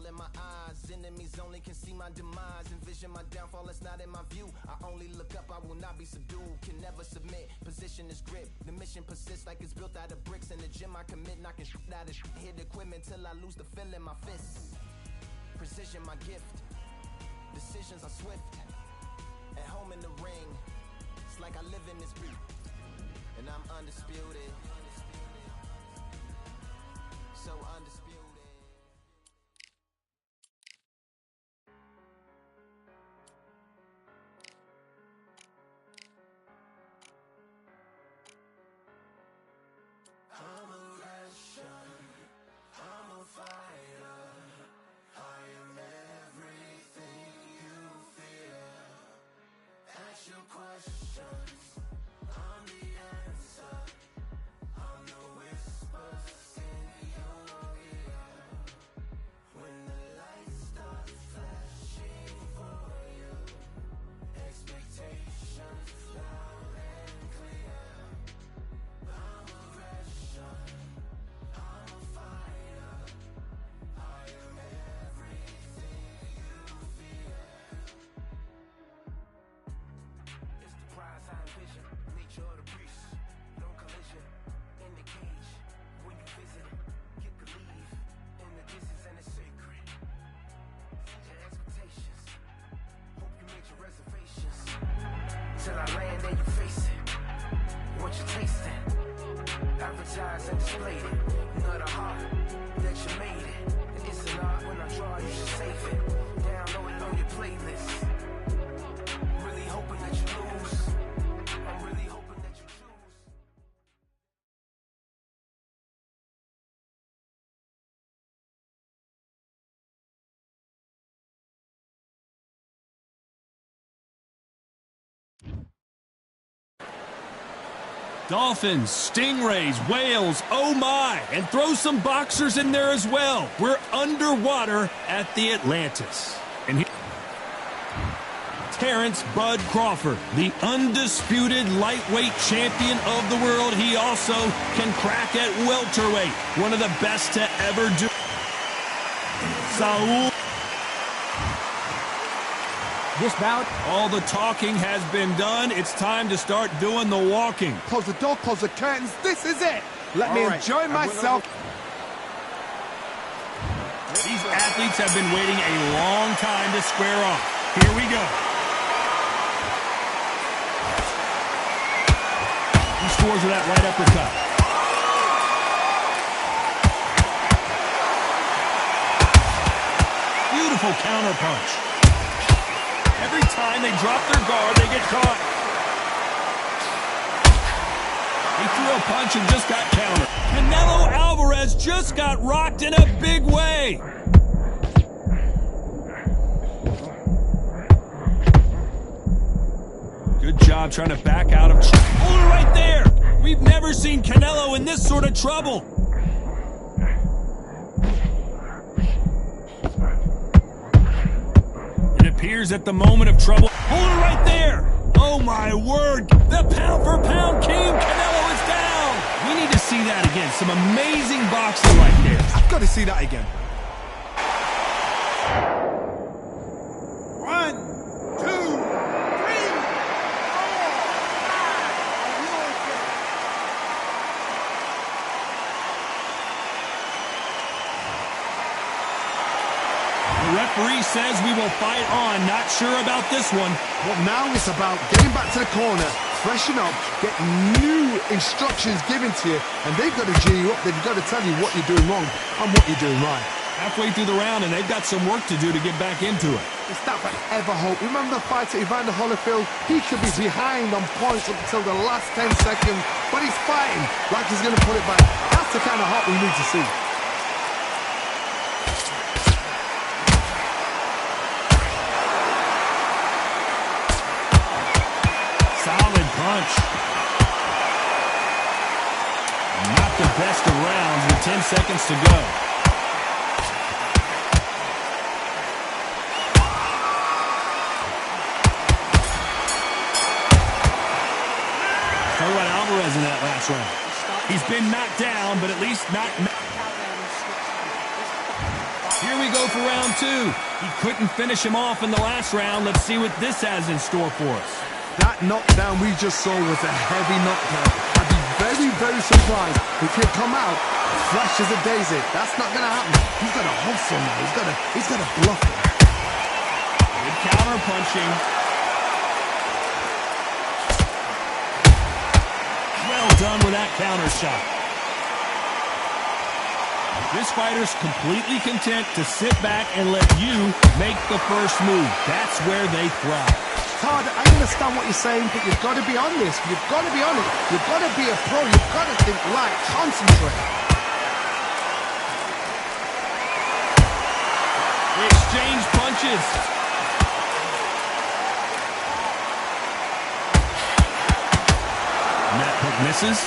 all in my eyes. Enemies only can see my demise. Envision my downfall, it's not in my view. I only look up, I will not be subdued. Can never submit, position is grip. The mission persists like it's built out of bricks. In the gym I commit, knocking shit out of shit. Hit equipment till I lose the feel in my fists. Precision my gift. Decisions are swift. At home in the ring, it's like I live in this beat. And I'm undisputed. So undisputed. I'm a Russian, I'm a fighter. I am everything you fear. Ask your questions, I'm the answer. I'm the whispers in your ear. When the lights start flashing for you, expectations loud and clear. I'm a Russian, I'm a fighter. I am everything you fear. It's the prize I envision, nature of the beast. No collision, in the cage. When you visit, get to leave. In the distance and it's sacred. Your expectations, hope you made your reservations. Till I land and you face it. What you tasting? Advertise and display it. Know the heart that you made it. It's an art when I draw, you should save it. Download it on your playlist. Really hoping that you lose. I'm really hoping that you choose. Dolphins, stingrays, whales, oh my, and throw some boxers in there as well. We're underwater at the Atlantis. And here, Terrence Bud Crawford, the undisputed lightweight champion of the world. He also can crack at welterweight, one of the best to ever do. Saul. This bout, all the talking has been done. It's time to start doing the walking. Close the door, close the curtains. This is it. Let me enjoy myself. These athletes have been waiting a long time to square off. Here we go. He scores with that right uppercut. Beautiful counter punch. Every time they drop their guard, they get caught. He threw a punch and just got countered. Canelo Alvarez just got rocked in a big way. Good job trying to back out of... Hold it right there. We've never seen Canelo in this sort of trouble. Appears at the moment of trouble. Hold it right there. Oh my word. The pound for pound king, Canelo, is down. We need to see that again. Some amazing boxing right there. I've got to see that again. 1, 2, 3, 4. The referee says we will fight on. Not sure about this one. Well, now it's about getting back to the corner, freshen up, get new instructions given to you, and they've got to G you up. They've got to tell you what you're doing wrong and what you're doing right. Halfway through the round, and they've got some work to do to get back into it. It's that forever hope. Remember the fight at Evander Holyfield? He could be behind on points up until the last 10 seconds, but he's fighting like he's going to pull it back. That's the kind of hope we need to see. Solid punch. Not the best of rounds with 10 seconds to go. Alvarez in that last round. He's been knocked down, but at least not... Here we go for round 2. He couldn't finish him off in the last round. Let's see what this has in store for us. That knockdown we just saw was a heavy knockdown. I'd be very, very surprised if he'd come out fresh as a daisy. That's not going to happen. He's got to hustle now. He's got to bluff it. Good counter punching. Well done with that counter shot. This fighter's completely content to sit back and let you make the first move. That's where they thrive. Todd, I understand what you're saying, but you've got to be on this. You've got to be on it. You've got to be a pro. You've got to think right. Concentrate. They exchange punches. And that hook misses.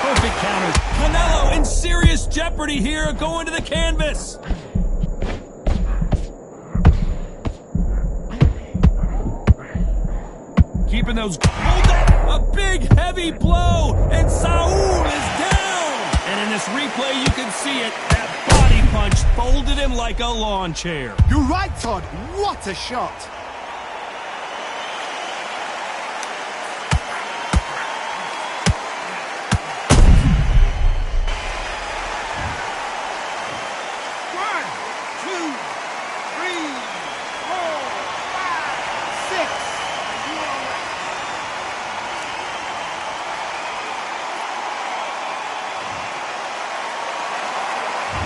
Perfect counters. Canelo in serious jeopardy here, going to the canvas. Keeping those... Hold that! A big, heavy blow, and Saul is down! And in this replay, you can see it. That body punch folded him like a lawn chair. You're right, Todd. What a shot.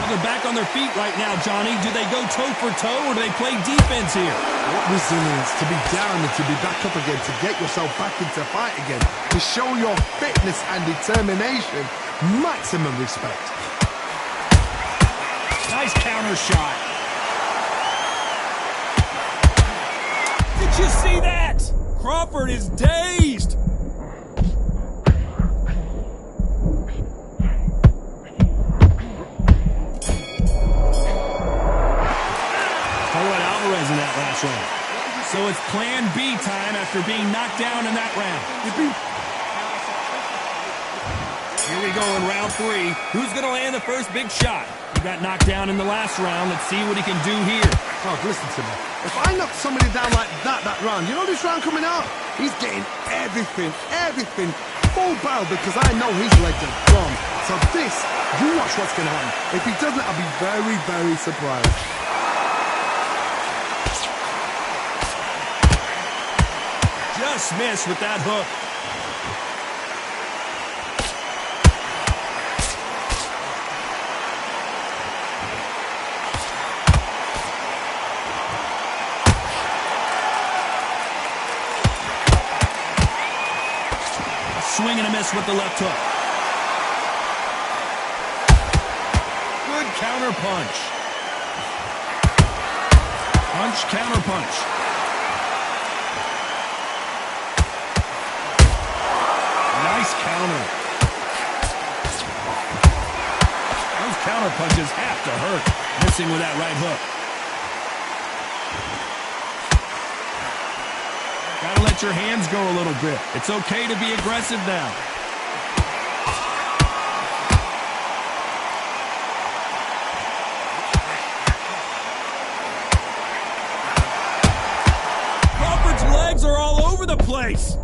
They're back on their feet right now, Johnny. Do they go toe for toe or do they play defense here? What resilience to be down and to be back up again, to get yourself back into fight again, to show your fitness and determination. Maximum respect. Nice counter shot. Did you see that? Crawford is dazed. In that last round. So it's plan B time after being knocked down in that round. Here we go in round 3. Who's going to land the first big shot? He got knocked down in the last round. Let's see what he can do here. Oh, listen to me. If I knock somebody down like that round, you know this round coming out? He's getting everything full barrel because I know his legs are gone. So this, you watch what's going to happen. If he doesn't, I'll be very, very surprised. Just missed with that hook. A swing and a miss with the left hook. Good counter punch. Punch, counter punch. Nice counter. Those counter punches have to hurt. Missing with that right hook. Gotta let your hands go a little bit. It's okay to be aggressive now. Crawford's legs are all over the place.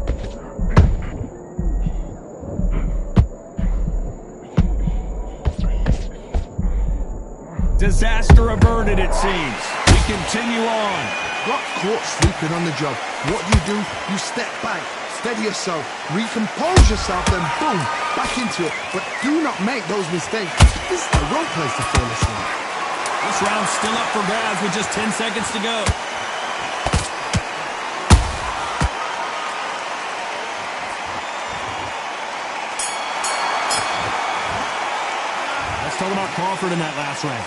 Disaster averted, it seems. We continue on. Got caught sleeping on the job. What do? You step back, steady yourself, recompose yourself, then boom, back into it. But do not make those mistakes. This is the wrong place to fall asleep. This round's still up for grabs with just 10 seconds to go. Let's talk about Crawford in that last round.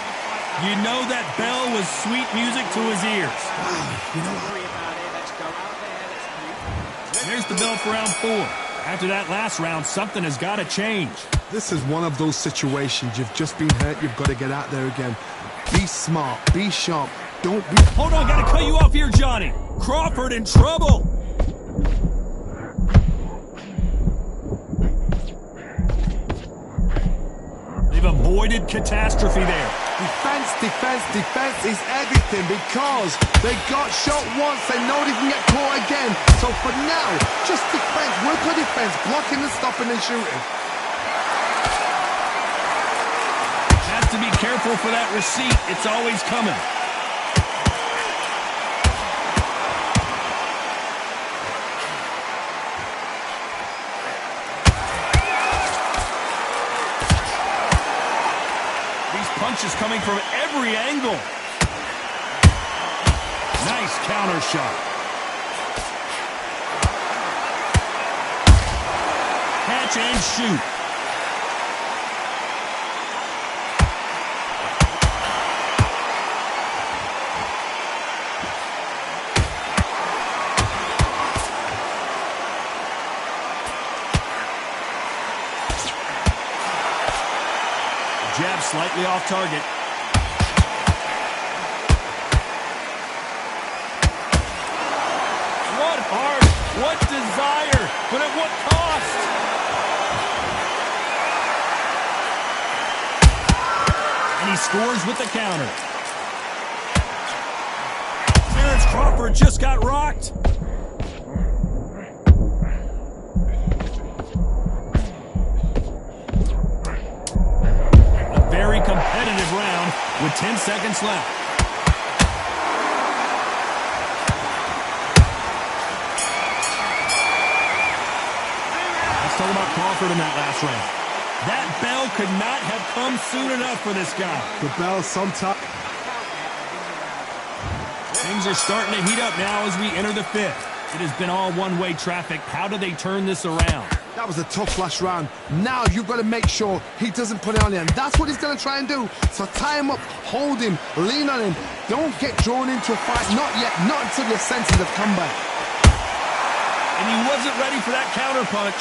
You know that bell was sweet music to his ears. You know what? There's the bell for round 4. After that last round, something has got to change. This is one of those situations. You've just been hurt. You've got to get out there again. Be smart. Be sharp. Don't be... Hold on, got to cut you off here, Johnny. Crawford in trouble. They've avoided avoided catastrophe there. Defense, defense, defense is everything because they got shot once, they know they can get caught again. So for now, just defense, work on defense, blocking and stopping and shooting. Has to be careful for that receipt. It's always coming. Punches coming from every angle. Nice counter shot. Catch and shoot. Jab slightly off target. What heart, what desire, but at what cost? And he scores with the counter. Terrence Crawford just got rocked. Very competitive round with 10 seconds left. Let's talk about Crawford in that last round. That bell could not have come soon enough for this guy. The bell sometimes. Things are starting to heat up now as we enter the fifth. It has been all one-way traffic. How do they turn this around? That was a tough last round. Now you've got to make sure he doesn't put it on you, and that's what he's going to try and do. So tie him up, hold him, lean on him. Don't get drawn into a fight. Not yet, not until your senses have come back. And he wasn't ready for that counter punch.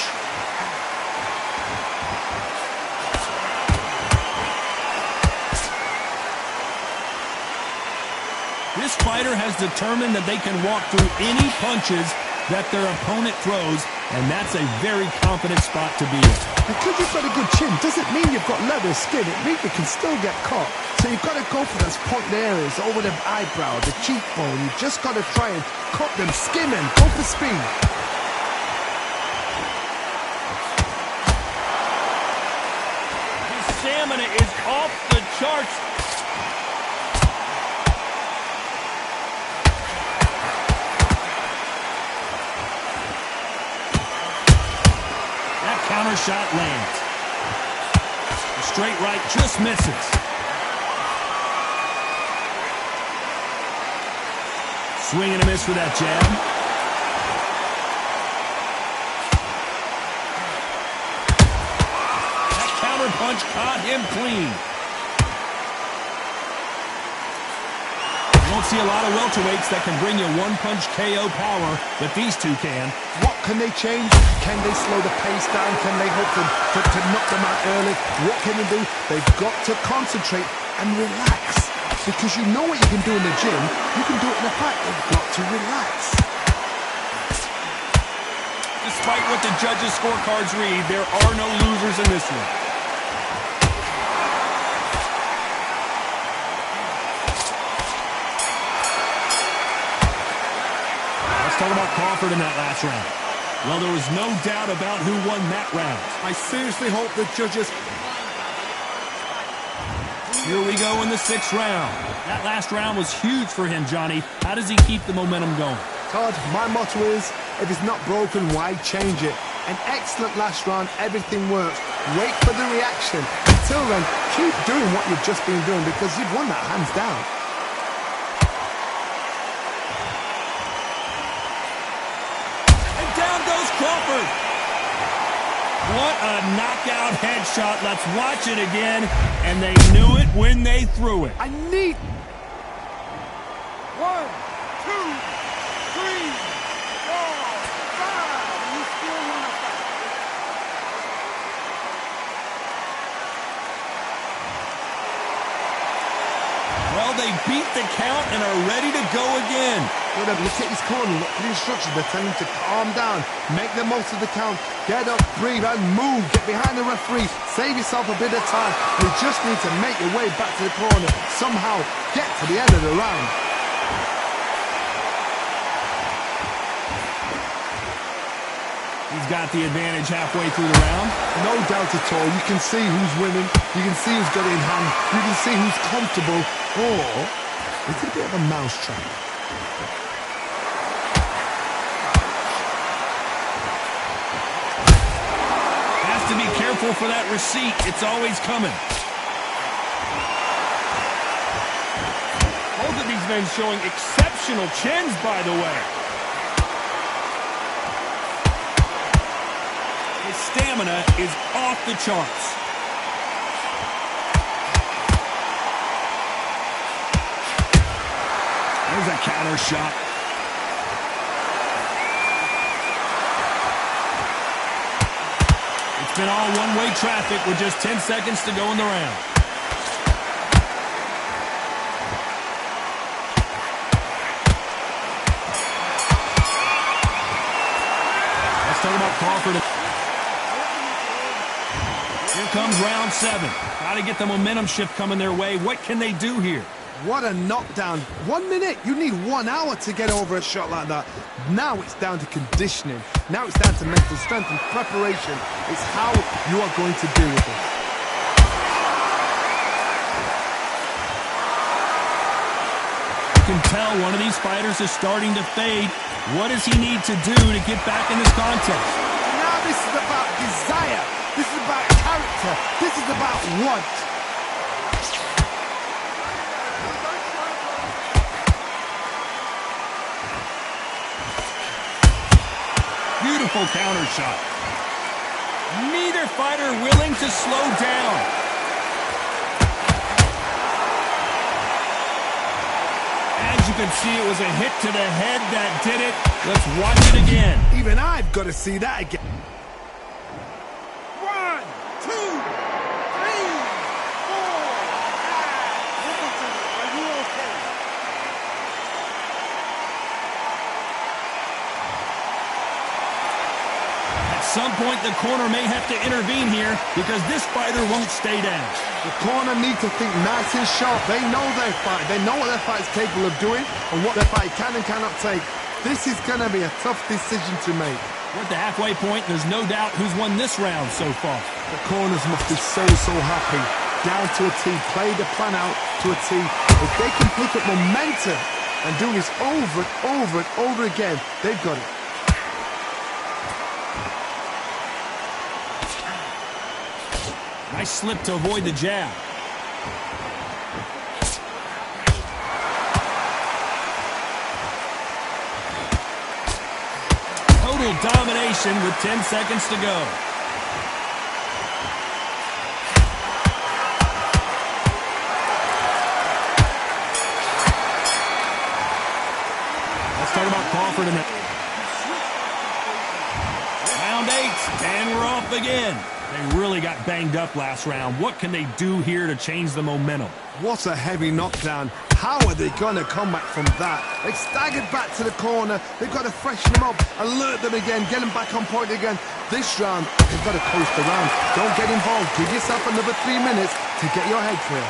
This fighter has determined that they can walk through any punches that their opponent throws, and that's a very confident spot to be in. Because you've got a good chin doesn't mean you've got leather skin. It means you can still get caught. So you've got to go for those pointed areas over the eyebrow, the cheekbone. You've just got to try and cut them, skim them, go for speed. His stamina is off the charts. Counter shot lands. The straight right just misses. Swing and a miss for that jab. That counter punch caught him clean. You don't see a lot of welterweights that can bring you one-punch KO power, but these two can. What can they change? Can they slow the pace down? Can they hope to knock them out early? What can they do? They've got to concentrate and relax. Because you know what you can do in the gym, you can do it in a fight. They've got to relax. Despite what the judges' scorecards read, there are no losers in this one. Let's talk about Crawford in that last round. Well, there was no doubt about who won that round. I seriously hope the judges... Here we go in the sixth round. That last round was huge for him, Johnny. How does he keep the momentum going? Todd, my motto is, if it's not broken, why change it? An excellent last round, everything works. Wait for the reaction. Until then, keep doing what you've just been doing because you've won that hands down. Crawford. What a knockout headshot. Let's watch it again. And they knew it when they threw it. I need... 1, 2, 3, 4, 5. You still want to fight. Well, they beat the count and are ready to go again. Look at his corner, look at the instructions. They're telling him to calm down, make the most of the count, get up, breathe, and move. Get behind the referee, save yourself a bit of time. You just need to make your way back to the corner, somehow get to the end of the round. He's got the advantage halfway through the round. No doubt at all. You can see who's winning. You can see who's got it in hand. You can see who's comfortable. Or it's a bit of a mousetrap. Has to be careful for that receipt. It's always coming. Both of these men showing exceptional chins, by the way. His stamina is off the charts. There's a counter shot. It's been all one-way traffic with just 10 seconds to go in the round. Let's talk about Crawford. Here comes round 7. Got to get the momentum shift coming their way. What can they do here? What a knockdown. 1 minute. You need 1 hour to get over a shot like that. Now it's down to conditioning. Now it's down to mental strength and preparation. It's how you are going to deal with it. You can tell one of these fighters is starting to fade. What does he need to do to get back in this contest? Now this is about desire. This is about character. This is about want. Beautiful counter shot. Neither fighter willing to slow down. As you can see, it was a hit to the head that did it. Let's watch it again. Even I've got to see that again. 1, 2, 3, 4, 5. Are you okay? At some point, the corner may have to intervene here because this fighter won't stay down. The corner need to think nice and sharp. They know their fight. They know what their fight's capable of doing and what their fight can and cannot take. This is going to be a tough decision to make. We're at the halfway point. There's no doubt who's won this round so far. The corners must be so happy. Down to a T. Play the plan out to a T. If they can pick up momentum and do this over and over and over again, they've got it. Nice slip to avoid the jab. Total domination with 10 seconds to go. Let's talk about Crawford in that. Round 8, and we're off again. They really got banged up last round. What can they do here to change the momentum? What a heavy knockdown. How are they going to come back from that? They staggered back to the corner. They've got to freshen them up, alert them again, get them back on point again. This round, they've got to coast around. Don't get involved. Give yourself another 3 minutes to get your head clear.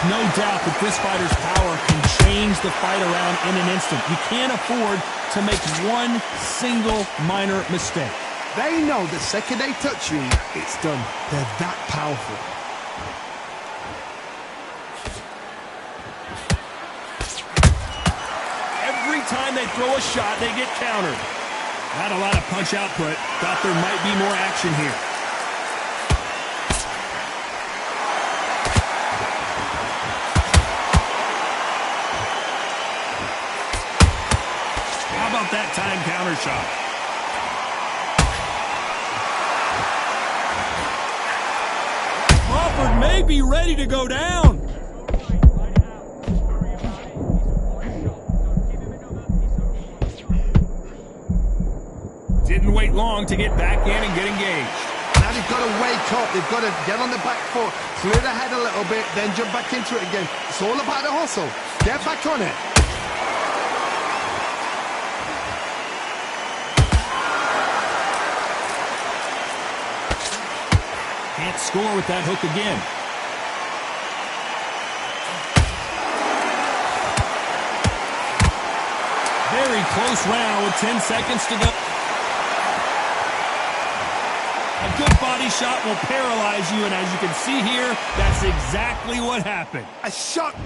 No doubt that this fighter's power can change the fight around in an instant. You can't afford to make one single minor mistake. They know the second they touch you, it's done. They're that powerful. Every time they throw a shot, they get countered. Not a lot of punch output. Thought there might be more action here. That time counter shot. Crawford may be ready to go down. Didn't wait long to get back in and get engaged. Now they've got to wake up. They've got to get on the back foot, clear the head a little bit, then jump back into it again. It's all about the hustle. Get back on it. Can't score with that hook again. Very close round with 10 seconds to go. A good body shot will paralyze you, and as you can see here, that's exactly what happened. A shot. 1,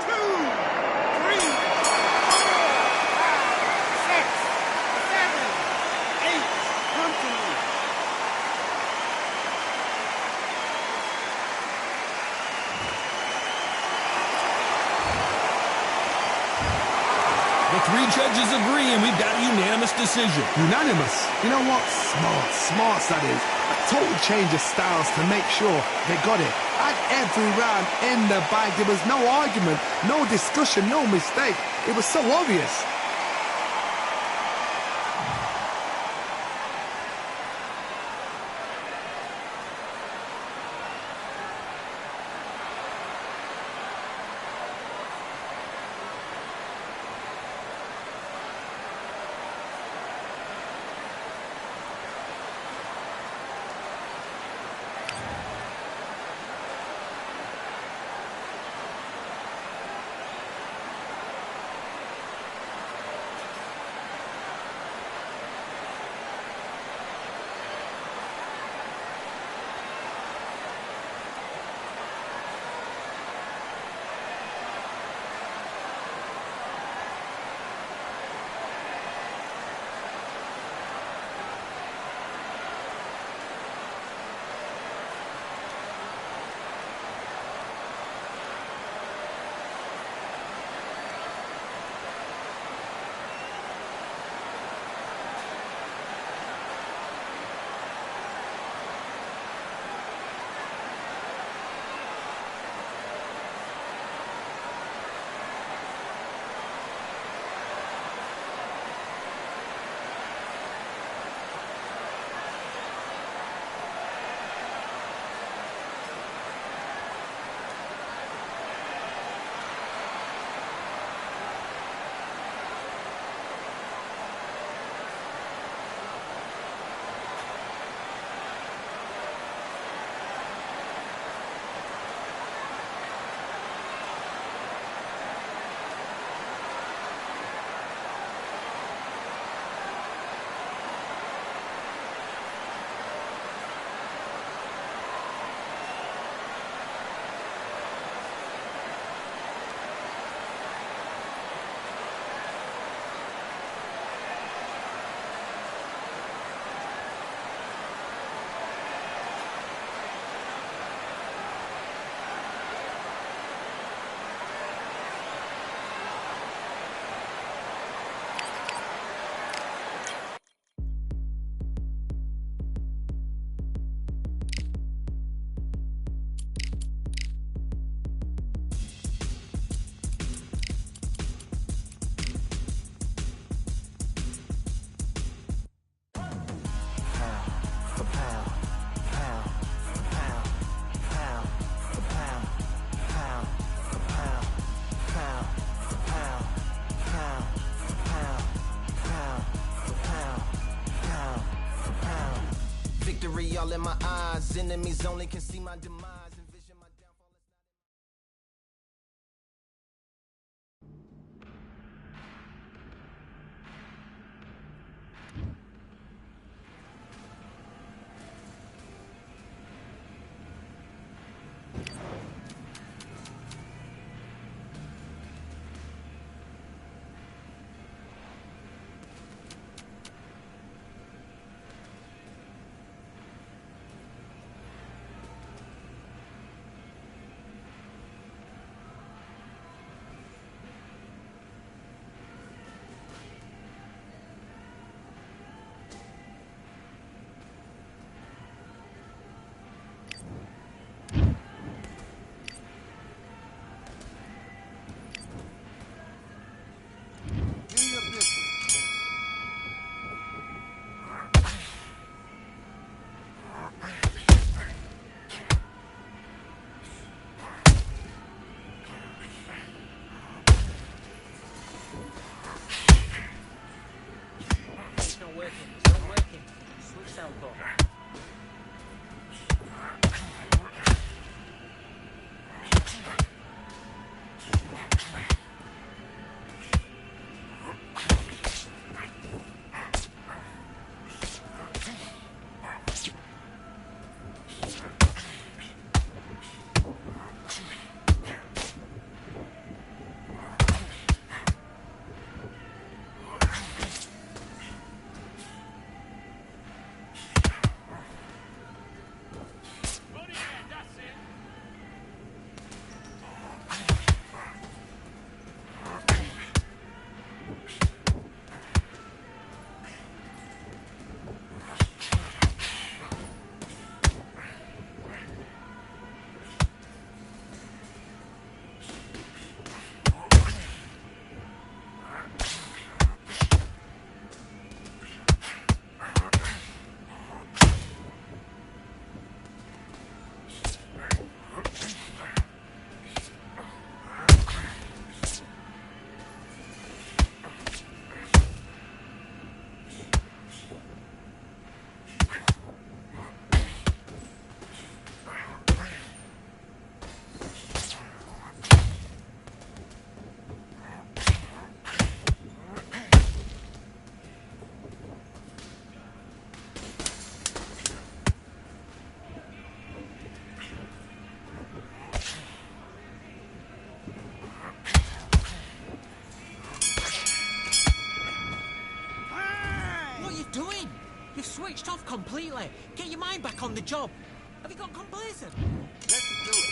2, 3, 4, 5, 6, 7, 8. Come to me. The 3 judges agree, and we've got a unanimous decision. Unanimous. You know what? Smart that is. A total change of styles to make sure they got it. Had every round in the bag. There was no argument, no discussion, no mistake. It was so obvious. All in my eyes, enemies only can see my demise. Envision my downfall. completely. Get your mind back on the job. Have you got complacent? Let's do it.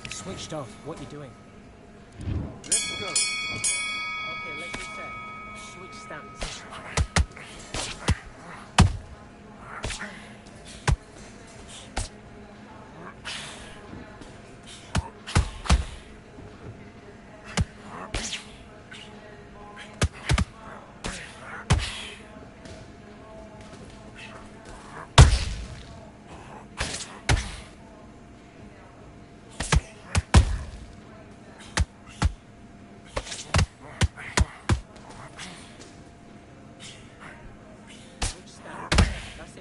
Switched off. What you doing? Let's go. Okay, let's reset. Switch stance.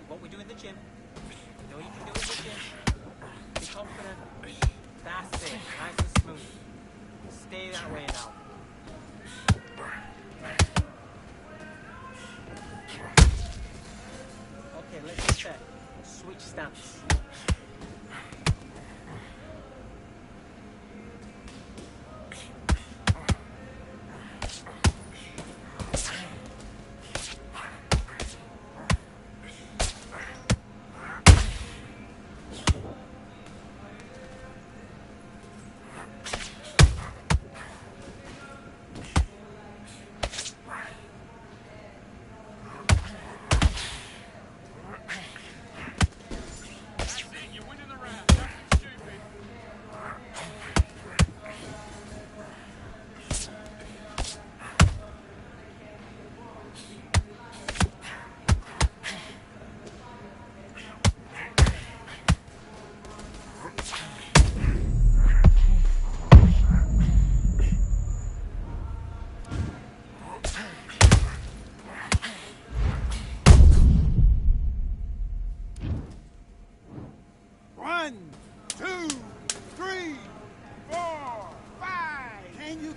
What we do in the gym. You know you can do it in the gym. Be confident. That's it. Nice and smooth. Stay that way now. Okay, let's reset. Switch stance.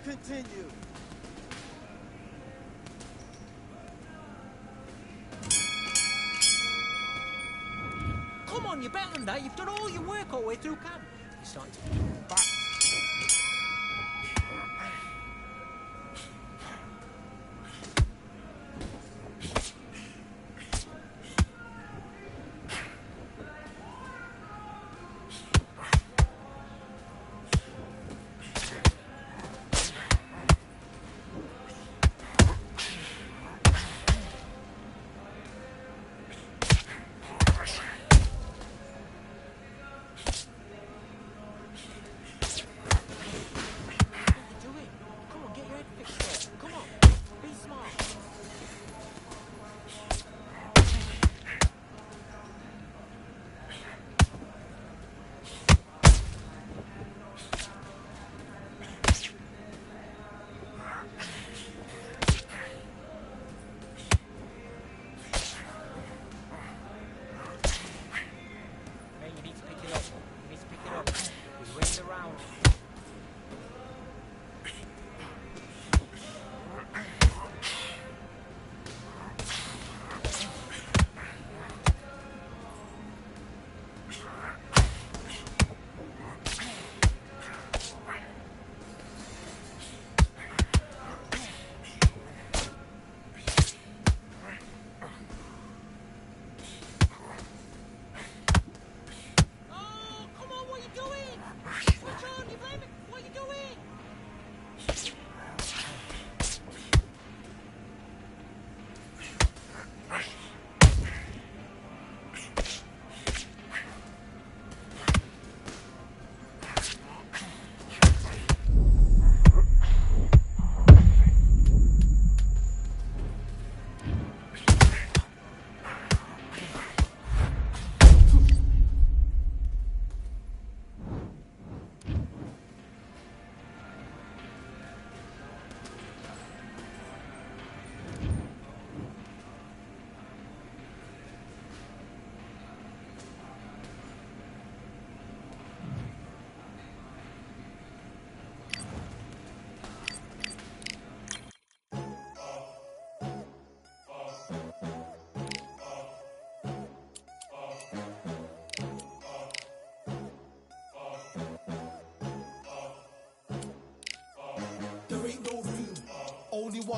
Continue. Come on, you're better than that. You've done all your work all the way through camp. You're starting to back.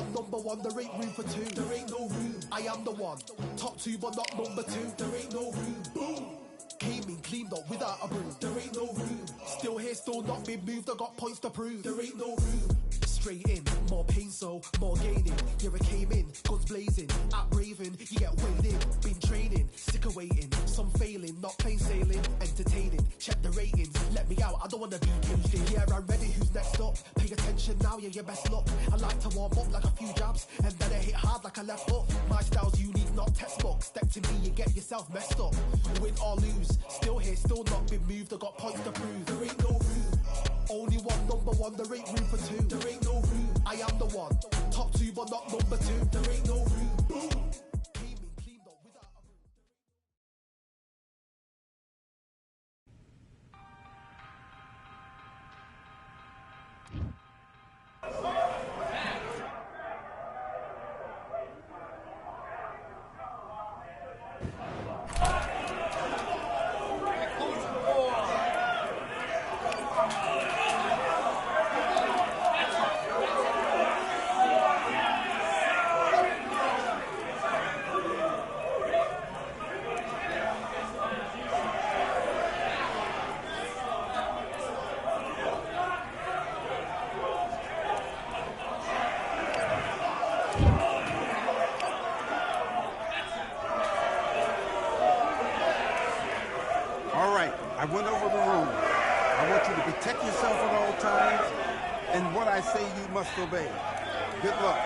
one, number one, there ain't room for two. There ain't no room. I am the one. Top two, but not number two. There ain't no room. Boom. Came in, cleaned up without a broom. There ain't no room. Still here, still not been moved. I got points to prove. There ain't no room. Straight in, more pain, so more gaining. Here I came in, guns blazing. At Raven, you get weighed in. Been training, sick of waiting. Some failing, not plain sailing. Entertaining, check the ratings. Let me out, I don't wanna be caged in. Yeah, I'm ready, who's next up? Pay attention now, yeah, your best luck. I like to warm up like a few jabs, and then I hit hard like a left hook. My style's unique, not textbook. Step to me, you get yourself messed up. Win or lose, still here, still not been moved. I got points to prove. There ain't no room. Only one, number one, there ain't room for two. There ain't no room. I am the one. Top two, but not number two. There ain't no room. Boom. Came in, cleaned up without a room. All right, I went over the rules. I want you to protect yourself at all times, and what I say you must obey. Good luck.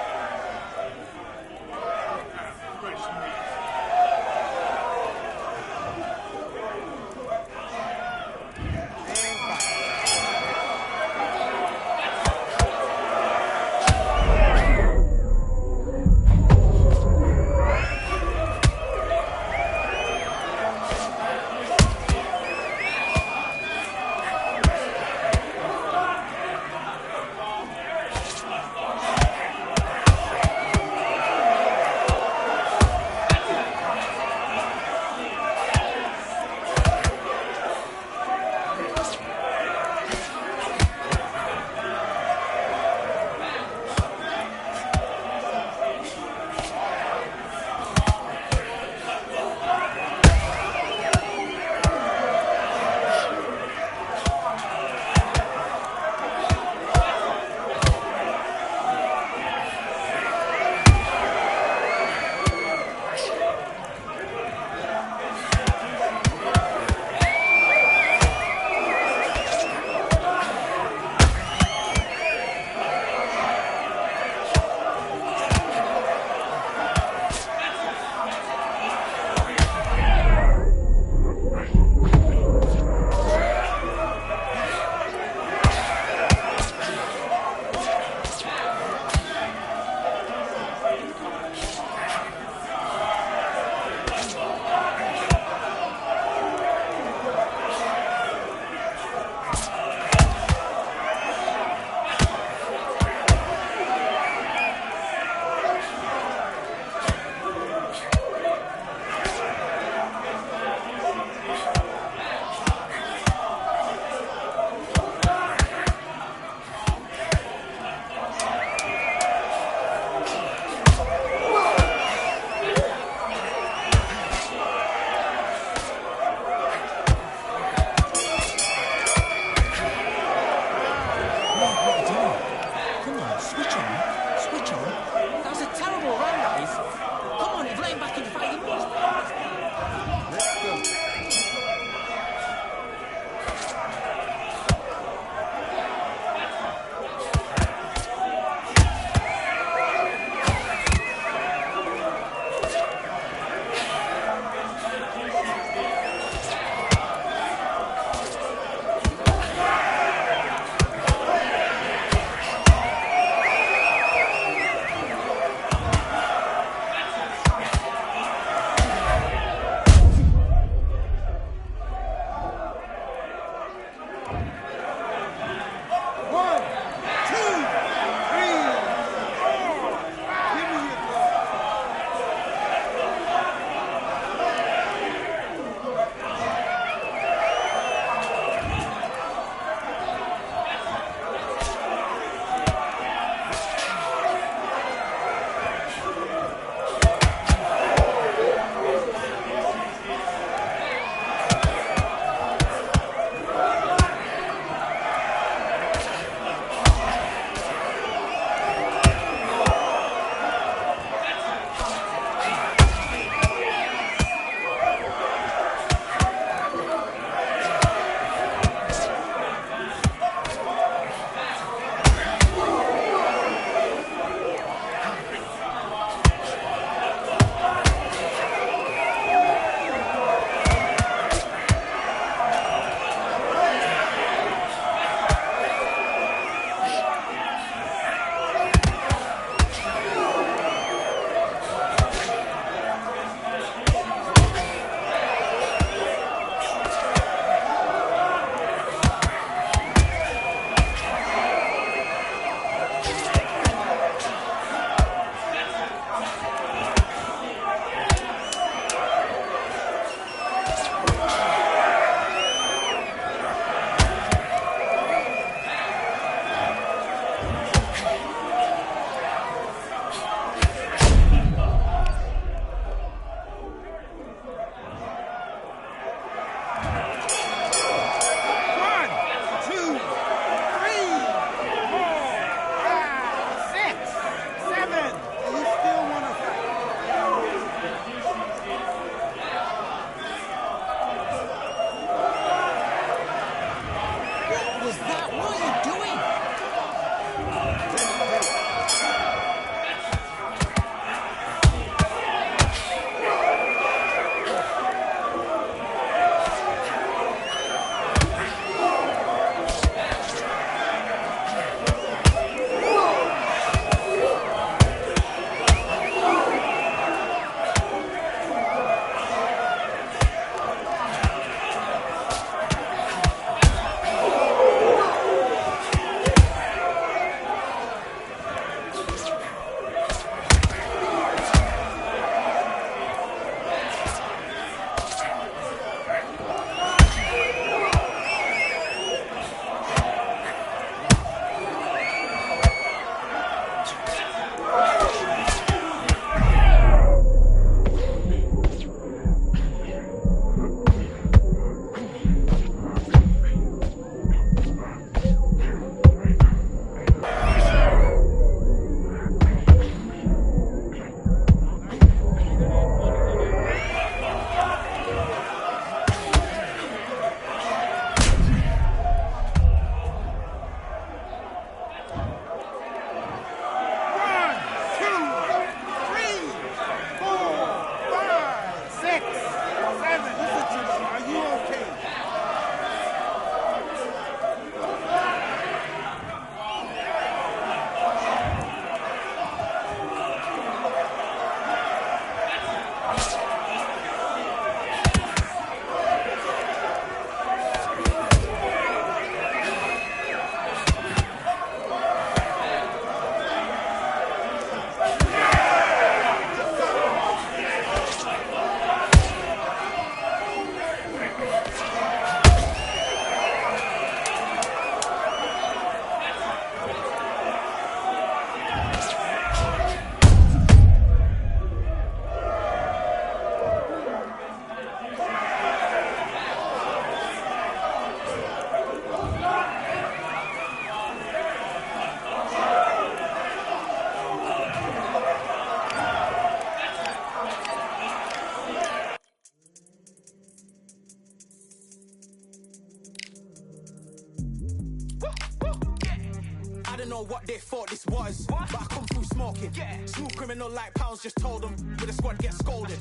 don't know what they thought this was, but I come through smoking. Smooth criminal like pounds, just told them. With a squad get scolded.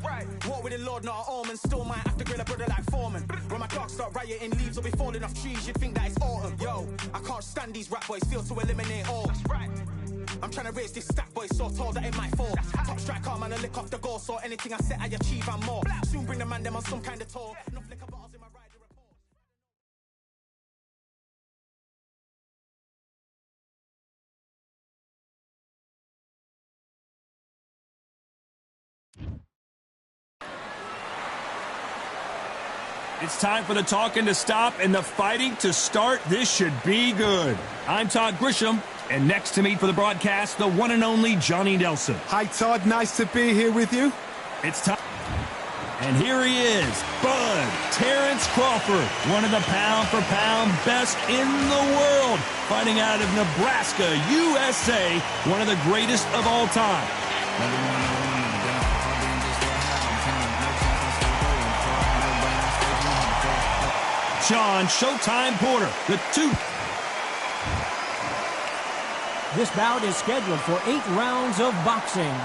Walk with the Lord, not an omen. Still might have to grill a brother like Foreman. When my dogs start rioting, leaves will be falling off trees. You'd think that it's autumn. Yo, I can't stand these rap boys, feel to eliminate all. I'm trying to raise this stack, boy, so tall that it might fall. Top striker, man, I lick off the goal, so anything I set, I achieve and more. Soon bring the man them on some kind of tour. No flicker bars in my rider report. It's time for the talking to stop and the fighting to start. This should be good. I'm Todd Grisham, and next to me for the broadcast, the one and only Johnny Nelson. Hi, Todd. Nice to be here with you. It's time. And here he is, Bud Terrence Crawford, one of the pound-for-pound best in the world, fighting out of Nebraska, USA, one of the greatest of all time. John Showtime Porter, the two. This bout is scheduled for 8 rounds of boxing.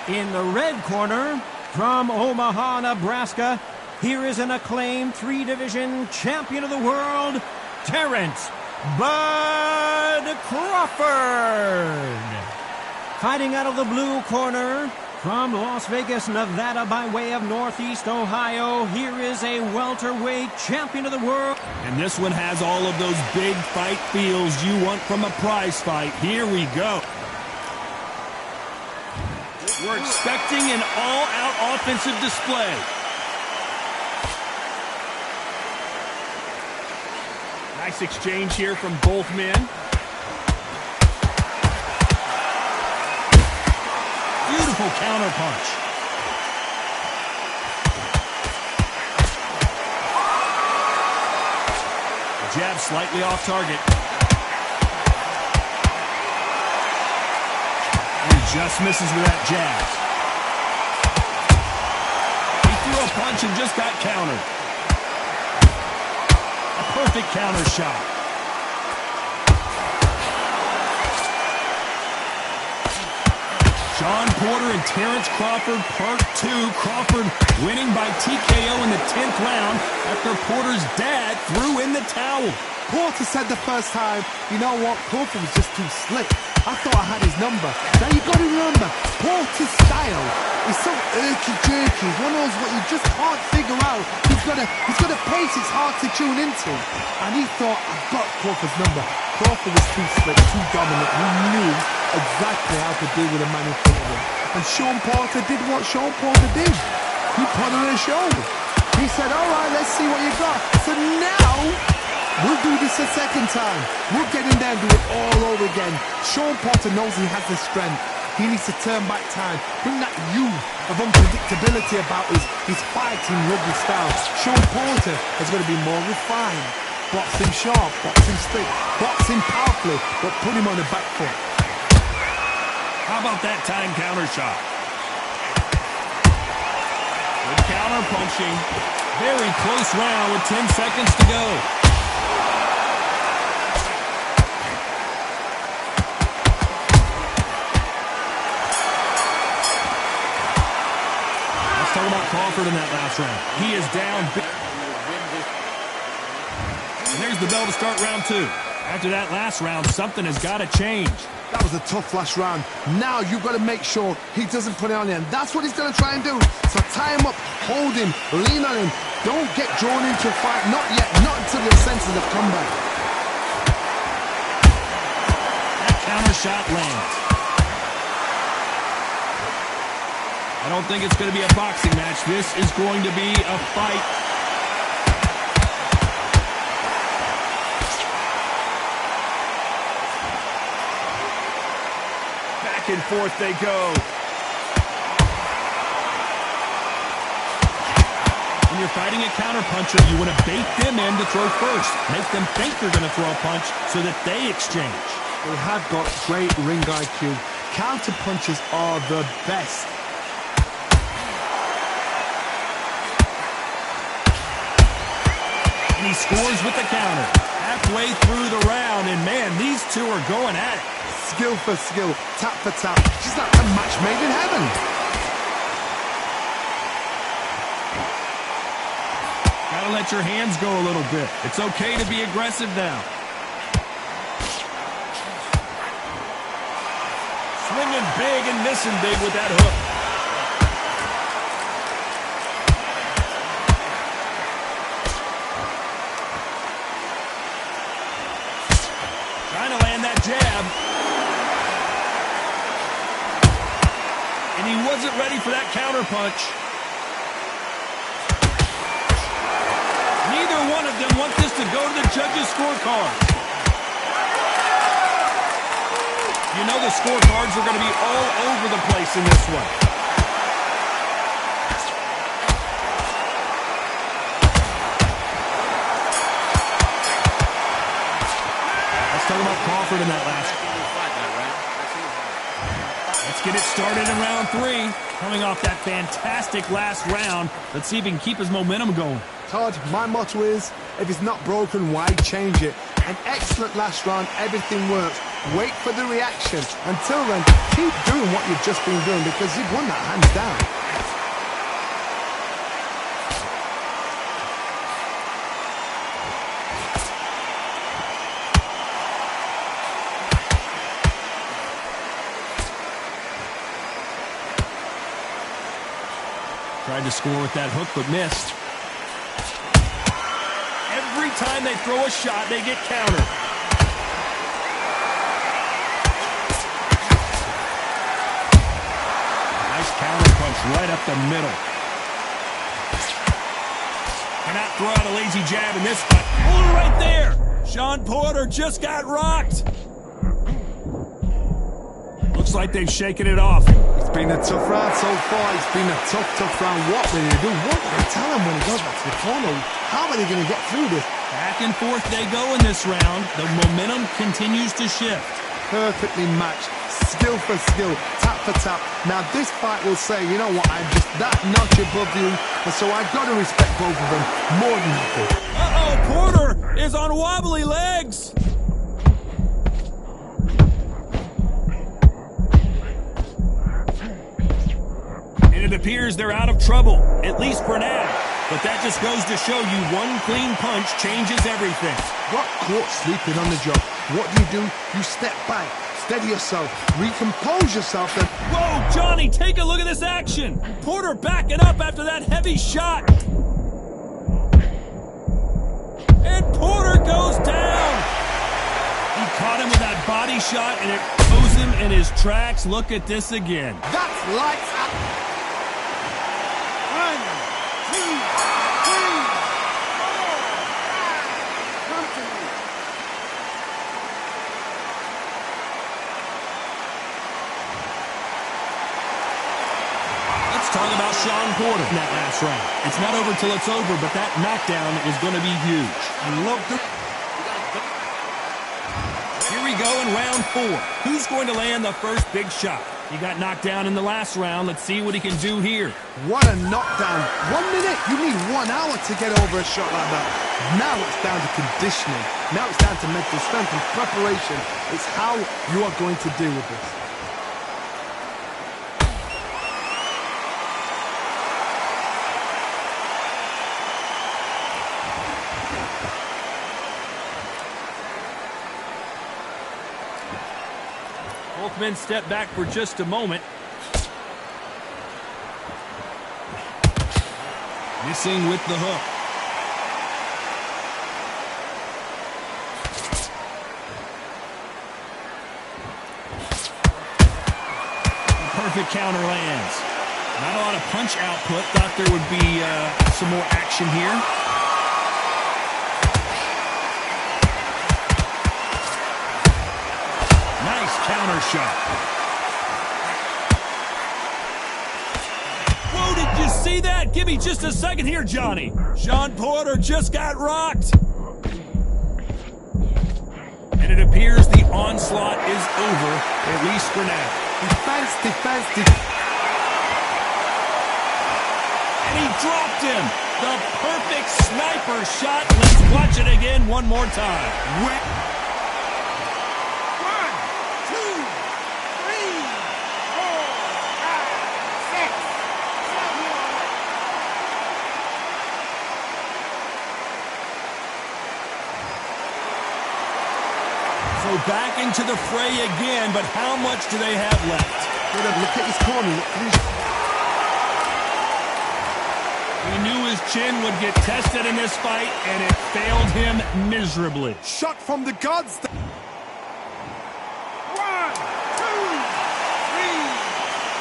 In the red corner, from Omaha, Nebraska, here is an acclaimed 3-division champion of the world, Terrence Bud Crawford. Fighting out of the blue corner, from Las Vegas, Nevada, by way of Northeast Ohio, here is a welterweight champion of the world. And this one has all of those big fight feels you want from a prize fight. Here we go. We're expecting an all-out offensive display. Nice exchange here from both men. Beautiful counter punch. The jab slightly off target. And he just misses with that jab. He threw a punch and just got countered. A perfect counter shot. John Porter and Terrence Crawford, Part 2. Crawford winning by TKO in the 10th round after Porter's dad threw in the towel. Porter said the first time, you know what, Crawford was just too slick. I thought I had his number. Now you got to remember, Porter's style is so irky-jerky. It's one of those what you just can't figure out. He's got a pace it's hard to tune into. And he thought, I've got Crawford's number. Crawford was too slick, too dominant. He knew exactly how to deal with a man in front of him. And Sean Porter did what Sean Porter did. He put on a show. He said, all right, let's see what you got. So now, we'll do this a second time. We'll get in there and do it all over again. Sean Porter knows he has the strength. He needs to turn back time. Bring that youth of unpredictability about his fighting rugby style. Sean Porter is going to be more refined. Boxing sharp, boxing stick, boxing powerfully, but put him on the back foot. How about that time counter shot? Good counter punching. Very close round with 10 seconds to go. Let's talk about Crawford in that last round. He is down. And there's the bell to start round 2. After that last round, something has got to change. That was a tough last round. Now you've got to make sure he doesn't put it on you. And that's what he's going to try and do. So tie him up, hold him, lean on him. Don't get drawn into a fight. Not yet. Not until your senses have come back. That counter shot lands. I don't think it's going to be a boxing match. This is going to be a fight. Back and forth they go. When you're fighting a counterpuncher, you want to bait them in to throw first. Make them think they're going to throw a punch so that they exchange. They have got great ring IQ. Counterpunchers are the best. And he scores with the counter. Halfway through the round, and man, these two are going at it. skill for skill, tap for tap. She's like a match made in heaven. Gotta let your hands go a little bit. It's okay to be aggressive now. Swinging big and missing big with that hook. Trying to land that jab. And he wasn't ready for that counter punch. Neither one of them want this to go to the judges' scorecard. You know the scorecards are going to be all over the place in this one. Let's talk about Crawford in that last. Let's get it started in round 3. Coming off that fantastic last round. Let's see if he can keep his momentum going. Todd, my motto is, if it's not broken, why change it? An excellent last round, everything works. Wait for the reaction. Until then, keep doing what you've just been doing because you've won that hands down. Tried to score with that hook, but missed. Every time they throw a shot, they get countered. Nice counter punch right up the middle. Cannot throw out a lazy jab in this fight. Oh, right there! Shawn Porter just got rocked. Looks like they've shaken it off. It's been a tough round so far. It's been a tough round. What will they do? What will they tell him when he goes back to the corner? How are they going to get through this? Back and forth they go in this round. The momentum continues to shift. Perfectly matched. Skill for skill. Tap for tap. Now this fight will say, you know what, I'm just that notch above you. And so I've got to respect both of them more than nothing. Uh-oh, Porter is on wobbly legs. It appears they're out of trouble, at least for now. But that just goes to show you one clean punch changes everything. Got caught sleeping on the job. What do? You step back, steady yourself, recompose yourself, then... Whoa, Johnny, take a look at this action. Porter backing up after that heavy shot. And Porter goes down. He caught him with that body shot, and it throws him in his tracks. Look at this again. That's lights out. 1, 2, 3, 4. Come to me. Let's talk about Shawn Porter in that last round. It's not over till it's over, but that knockdown is going to be huge. I love the... Here we go in round 4. Who's going to land the first big shot? He got knocked down in the last round. Let's see what he can do here. What a knockdown. 1 minute? You need 1 hour to get over a shot like that. Now it's down to conditioning. Now it's down to mental strength and preparation. It's how you are going to deal with this. Both men step back for just a moment. Missing with the hook. Perfect counter lands. Not a lot of punch output. Thought there would be some more action here. Counter shot. Whoa, did you see that? Give me just a second here, Johnny. Shawn Porter just got rocked. And it appears the onslaught is over, at least for now. Defense. And he dropped him. The perfect sniper shot. Let's watch it again one more time. 1, 2, So back into the fray again, but how much do they have left? Look at his corner. He knew his chin would get tested in this fight, and it failed him miserably. Shot from the gods. 1, 2, 3,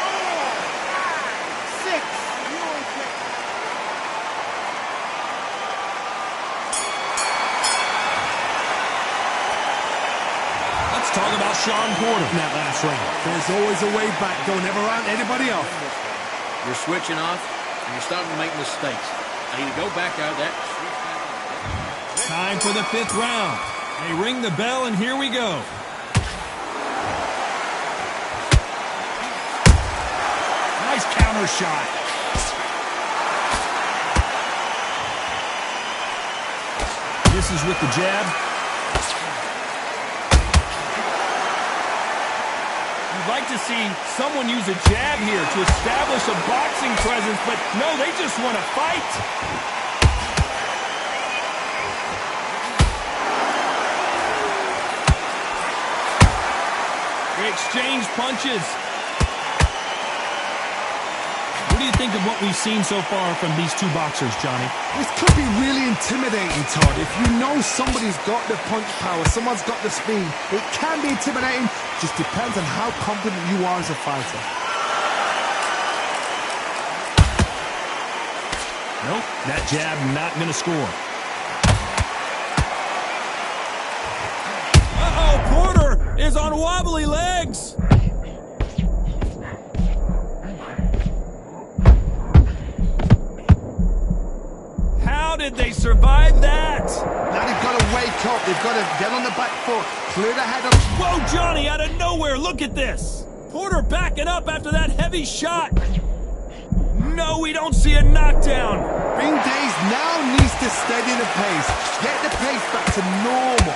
4, 5, 6. Let's talk about Sean Porter in that last round. There's always a way back. Don't ever round anybody off. You're switching off, and you're starting to make mistakes. I either go back out there. Time for the 5th round. They ring the bell, and here we go. Nice counter shot. Misses with the jab. You'd like to see someone use a jab here to establish a boxing presence, but no, they just want to fight. They exchange punches. What do you think of what we've seen so far from these two boxers, Johnny? This could be really intimidating, Todd. If you know somebody's got the punch power, someone's got the speed, it can be intimidating. Just depends on how confident you are as a fighter. Nope, that jab not going to score. Uh-oh, Porter is on wobbly legs. How did they survive that? Now they've got to wake up. They've got to get on the back foot, clear the head up. Whoa, Johnny, out of nowhere, look at this. Porter backing up after that heavy shot. No, we don't see a knockdown. Ring Days now needs to steady the pace. Get the pace back to normal.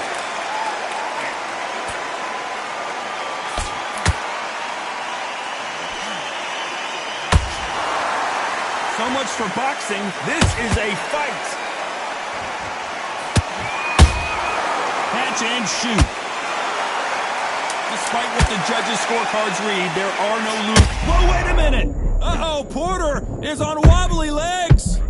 So much for boxing. This is a fight. Catch and shoot. Despite what the judges' scorecards read, there are no loops. Whoa, wait a minute. Uh-oh, Porter is on wobbly legs.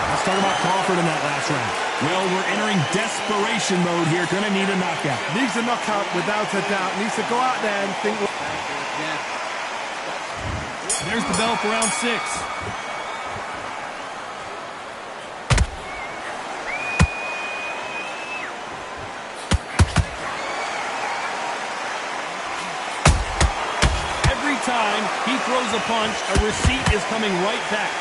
Let's talk about Crawford in that last round. Well, we're entering desperation mode here. Gonna need a knockout. Needs a knockout without a doubt. Needs to go out there and think. There's the bell for round 6. Every time he throws a punch, a receipt is coming right back.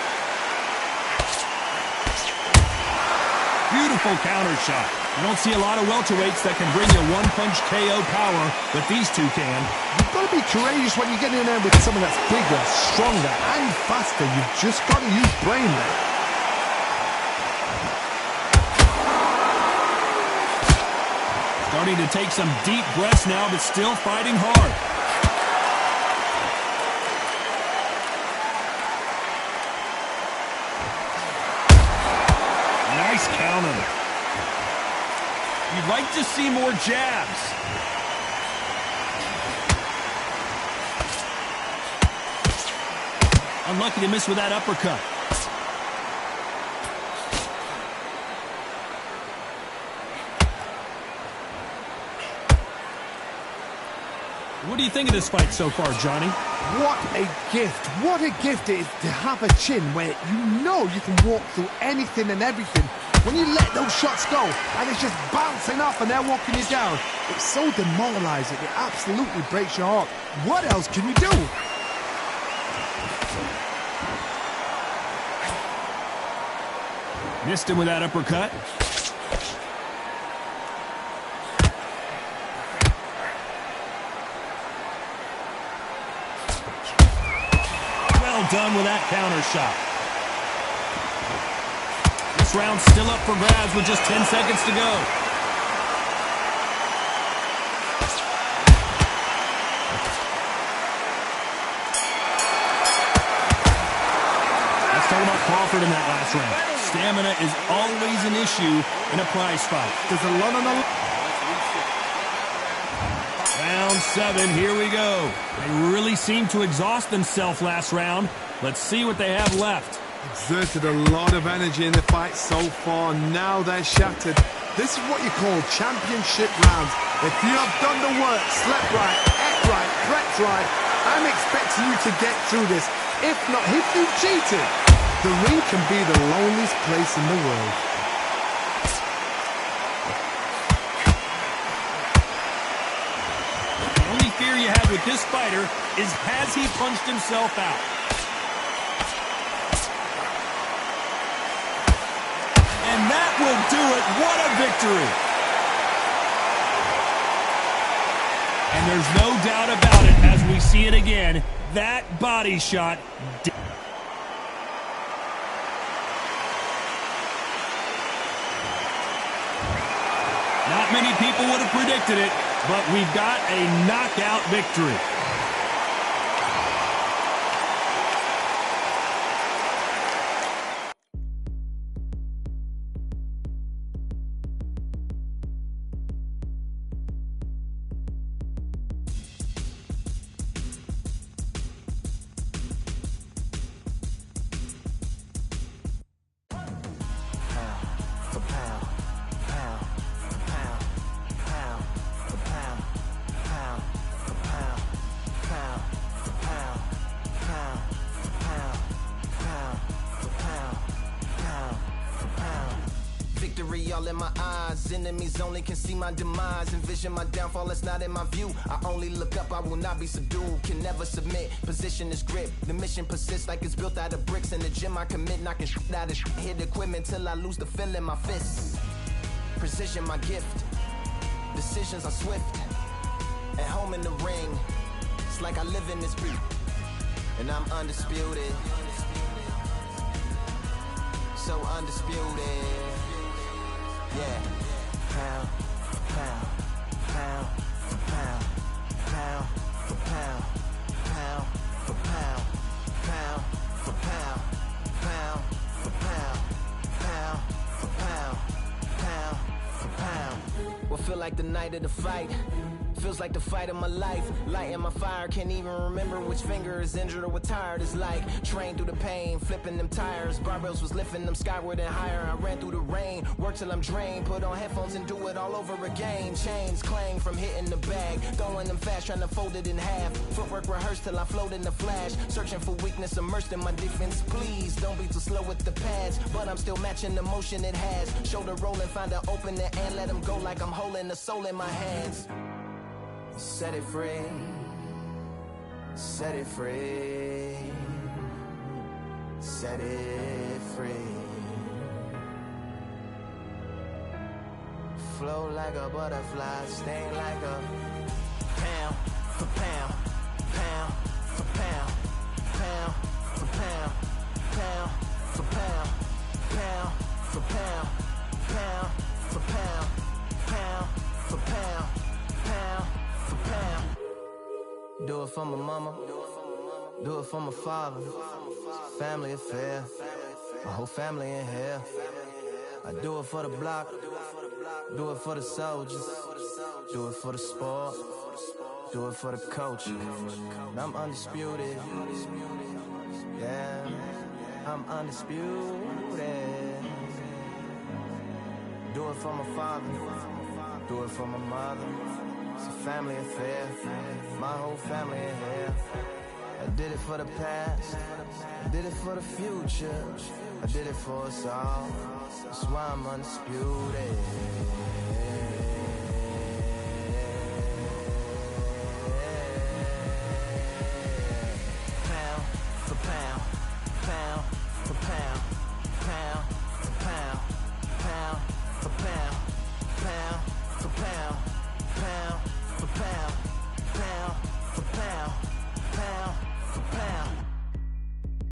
Beautiful counter shot. You don't see a lot of welterweights that can bring you one-punch KO power, but these two can. You've got to be courageous when you get in there with someone that's bigger, stronger, and faster. You've just got to use brain there. Starting to take some deep breaths now, but still fighting hard. Nice counter. You'd like to see more jabs. Unlucky to miss with that uppercut. What do you think of this fight so far, Johnny? What a gift. What a gift it is to have a chin where you know you can walk through anything and everything. When you let those shots go and it's just bouncing off and they're walking you down, it's so demoralizing. It absolutely breaks your heart. What else can you do? Missed him with that uppercut. Well done with that counter shot. This round's still up for grabs with just 10 seconds to go. Let's talk about Crawford in that last round. Stamina is always an issue in a prize fight. There's a lot on the... Round 7, here we go. They really seemed to exhaust themselves last round. Let's see what they have left. Exerted a lot of energy in the fight so far. Now they're shattered. This is what you call championship rounds. If you have done the work, slept right, ate right, prepped right, I'm expecting you to get through this. If not, if you cheated, the ring can be the loneliest place in the world. The only fear you have with this fighter is, has he punched himself out? And that will do it. What a victory. And there's no doubt about it as we see it again. That body shot. Not many people would have predicted it, but we've got a knockout victory. All in my eyes, enemies only can see my demise. Envision my downfall, it's not in my view. I only look up, I will not be subdued. Can never submit, position is grip. The mission persists like it's built out of bricks. In the gym I commit, knocking shit out of shit. Hit equipment till I lose the feel in my fists. Precision my gift, decisions are swift. At home in the ring, it's like I live in this beat. And I'm undisputed, so undisputed. Yeah. Pound for pound, pound for pound, pound for pound, pound for pound, pound for pound, pound for pound, pound for pound, pound for pound. What feel like the night of the fight? Feels like the fight of my life. Lighting my fire, can't even remember which finger is injured or what tired is like. Trained through the pain, flipping them tires. Barbells was lifting them skyward and higher. I ran through the rain, worked till I'm drained. Put on headphones and do it all over again. Chains clang from hitting the bag. Throwing them fast, trying to fold it in half. Footwork rehearsed till I float in the flash. Searching for weakness, immersed in my defense. Please, don't be too slow with the pads. But I'm still matching the motion it has. Shoulder rolling, find an opening and let them go like I'm holding the soul in my hands. Set it free, set it free, set it free. Flow like a butterfly, sting like a pound for pound, pound for pound, pound for pound, pound for pound, pound for pound, pound for pound, pound for pound, pound for pound. Do it for my mama, do it for my father. Family affair, my whole family in here. I do it for the block, do it for the soldiers, do it for the sport, do it for the coach. And I'm undisputed, yeah, I'm undisputed. Do it for my father, do it for my mother. It's a family affair, my whole family in here. I did it for the past, I did it for the future, I did it for us all. That's why I'm undisputed.